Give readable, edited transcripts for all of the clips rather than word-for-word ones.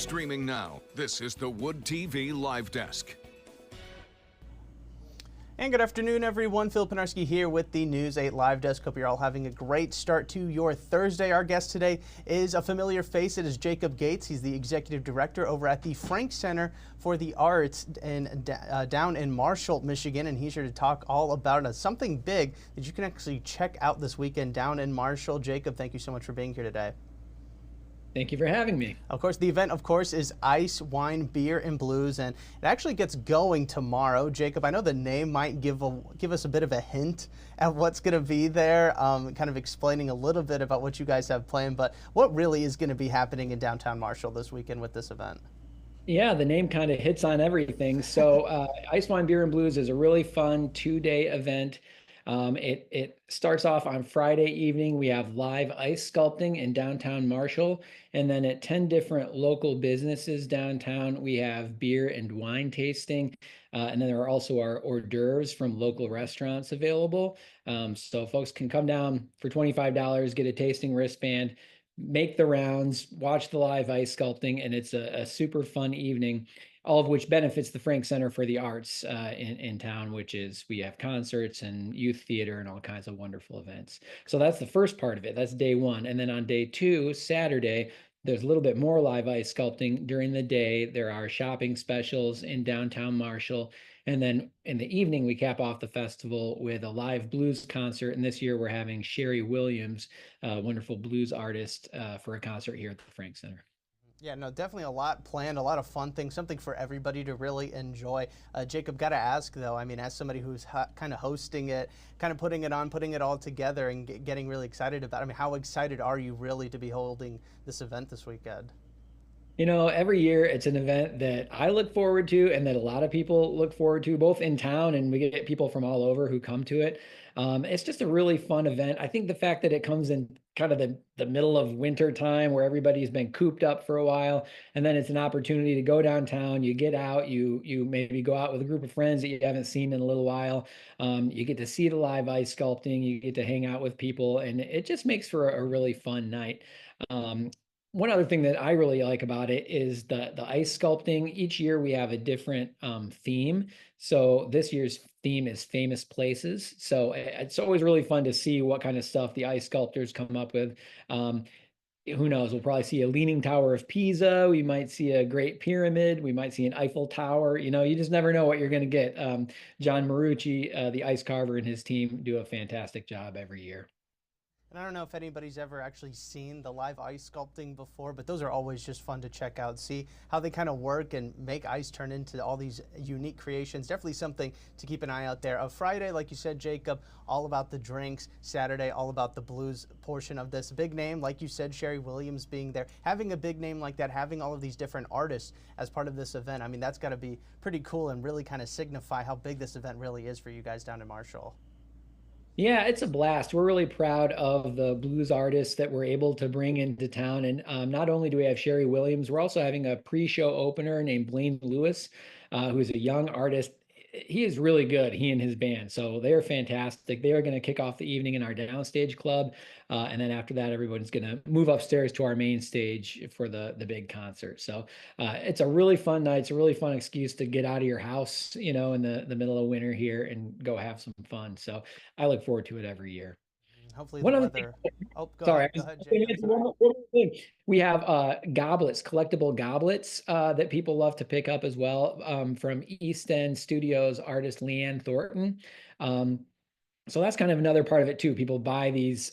Streaming now, this is the Wood TV Live Desk. And good afternoon, everyone. Phil Pinarski here with the News 8 Live Desk. Hope you're all having a great start to your Thursday. Our guest today is a familiar face. It is Jacob Gates. He's the executive director over at the Frank Center for the Arts down in Marshall, Michigan. And he's here to talk all about something big that you can actually check out this weekend down in Marshall. Jacob, thank you so much for being here today. Thank you for having me. Of course, the event, is Ice, Wine, Beer, and Blues, and it actually gets going tomorrow. Jacob, I know the name might give us a bit of a hint at what's going to be there, kind of explaining a little bit about what you guys have planned, but what really is going to be happening in downtown Marshall this weekend with this event? Yeah, the name kind of hits on everything. So Ice, Wine, Beer, and Blues is a really fun two-day event. It starts off on Friday evening. We have live ice sculpting in downtown Marshall. And then at 10 different local businesses downtown, we have beer and wine tasting. And then there are also our hors d'oeuvres from local restaurants available. So folks can come down for $25, get a tasting wristband, make the rounds, watch the live ice sculpting, and it's a super fun evening, all of which benefits the Frank Center for the Arts in town, which is we have concerts and youth theater and all kinds of wonderful events. So that's the first part of it. That's day one. And then on day two, Saturday, there's a little bit more live ice sculpting during the day. There are shopping specials in downtown Marshall. And then in the evening, we cap off the festival with a live blues concert. And this year we're having Sherry Williams, a wonderful blues artist, for a concert here at the Frank Center. Yeah, no, definitely a lot planned, a lot of fun things, something for everybody to really enjoy. Jacob, got to ask, though, I mean, as somebody who's kind of hosting it, kind of putting it on, putting it all together and getting really excited about it, I mean, how excited are you really to be holding this event this weekend? You know, every year it's an event that I look forward to and that a lot of people look forward to, both in town and we get people from all over who come to it. It's just a really fun event. I think the fact that it comes in kind of the middle of winter time where everybody's been cooped up for a while, and then it's an opportunity to go downtown, you get out, you maybe go out with a group of friends that you haven't seen in a little while. You get to see the live ice sculpting, you get to hang out with people, and it just makes for a really fun night. One other thing that I really like about it is the ice sculpting. Each year we have a different theme. So this year's theme is famous places. So it's always really fun to see what kind of stuff the ice sculptors come up with. Who knows? We'll probably see a Leaning Tower of Pisa. We might see a Great Pyramid. We might see an Eiffel Tower. You know, you just never know what you're going to get. John Marucci, the ice carver, and his team do a fantastic job every year. And I don't know if anybody's ever actually seen the live ice sculpting before, but those are always just fun to check out, see how they kind of work and make ice turn into all these unique creations. Definitely something to keep an eye out there. Friday, like you said, Jacob, all about the drinks. Saturday, all about the blues portion of this. Big name, like you said, Sherry Williams being there. Having a big name like that, having all of these different artists as part of this event, I mean, that's got to be pretty cool and really kind of signify how big this event really is for you guys down in Marshall. Yeah, it's a blast. We're really proud of the blues artists that we're able to bring into town. And not only do we have Sherry Williams, we're also having a pre-show opener named Blaine Lewis, who's a young artist. He is really good, he and his band. So they're fantastic. They are going to kick off the evening in our downstage club. And then after that, everyone's going to move upstairs to our main stage for the big concert. So it's a really fun night. It's a really fun excuse to get out of your house, you know, in the middle of winter here and go have some fun. So I look forward to it every year. Hopefully the weather. Oh, go ahead, Jacob. One more thing. We have goblets, collectible goblets that people love to pick up as well, from East End Studios artist Leanne Thornton. So that's kind of another part of it too. People buy these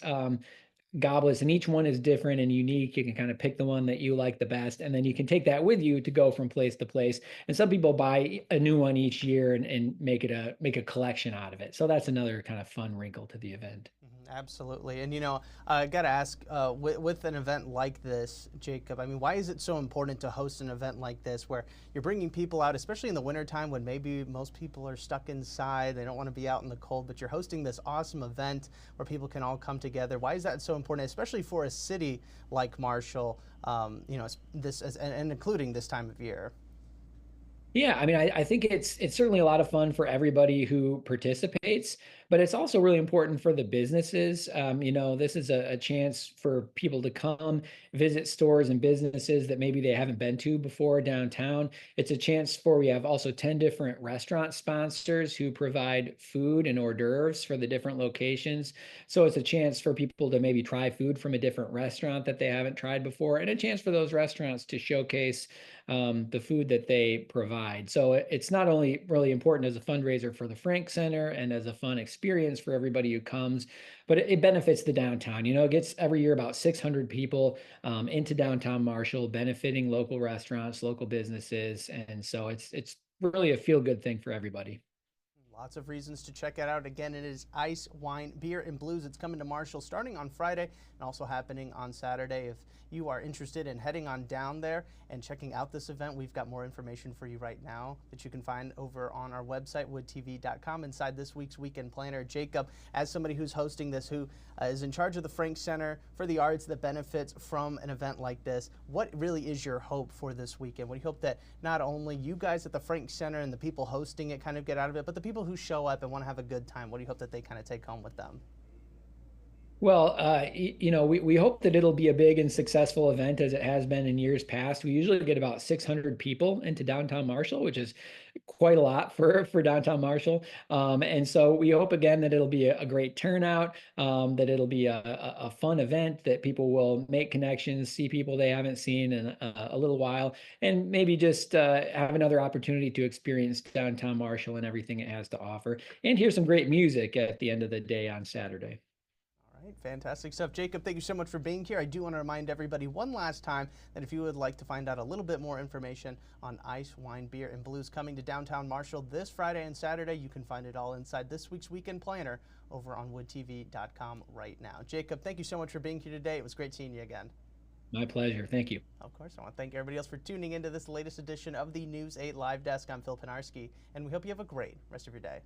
goblets, and each one is different and unique. You can kind of pick the one that you like the best, and then you can take that with you to go from place to place. And some people buy a new one each year and make a collection out of it. So that's another kind of fun wrinkle to the event. Absolutely. And, you know, I got to ask, with an event like this, Jacob, I mean, why is it so important to host an event like this where you're bringing people out, especially in the wintertime when maybe most people are stuck inside, they don't want to be out in the cold, but you're hosting this awesome event where people can all come together. Why is that so important, especially for a city like Marshall, you know, and including this time of year? Yeah, I mean, I think it's certainly a lot of fun for everybody who participates, but it's also really important for the businesses. This is a chance for people to come visit stores and businesses that maybe they haven't been to before downtown. It's a chance for we have also 10 different restaurant sponsors who provide food and hors d'oeuvres for the different locations. So it's a chance for people to maybe try food from a different restaurant that they haven't tried before, and a chance for those restaurants to showcase the food that they provide. So it's not only really important as a fundraiser for the Frank Center and as a fun experience for everybody who comes, but it benefits the downtown. It gets every year about 600 people into downtown Marshall, benefiting local restaurants, local businesses, and so it's really a feel good thing for everybody. Lots of reasons to check it out. Again, it is Ice, Wine, Beer, and Blues. It's coming to Marshall starting on Friday and also happening on Saturday. If you are interested in heading on down there and checking out this event, we've got more information for you right now that you can find over on our website, woodtv.com, inside this week's Weekend Planner. Jacob, as somebody who's hosting this, who is in charge of the Frank Center for the Arts that benefits from an event like this, what really is your hope for this weekend? What do you hope that not only you guys at the Frank Center and the people hosting it kind of get out of it, but the people who show up and want to have a good time, what do you hope that they kind of take home with them? Well, we hope that it'll be a big and successful event as it has been in years past. We usually get about 600 people into downtown Marshall, which is quite a lot for downtown Marshall. And so we hope again that it'll be a great turnout, that it'll be a fun event, that people will make connections, see people they haven't seen in a little while, and maybe just have another opportunity to experience downtown Marshall and everything it has to offer, and hear some great music at the end of the day on Saturday. All right, fantastic stuff. Jacob, thank you so much for being here. I do want to remind everybody one last time that if you would like to find out a little bit more information on Ice, Wine, Beer, and Blues coming to downtown Marshall this Friday and Saturday, you can find it all inside this week's Weekend Planner over on woodtv.com right now. Jacob, thank you so much for being here today. It was great seeing you again. My pleasure. Thank you. Of course, I want to thank everybody else for tuning into this latest edition of the News 8 Live Desk. I'm Phil Pinarski, and we hope you have a great rest of your day.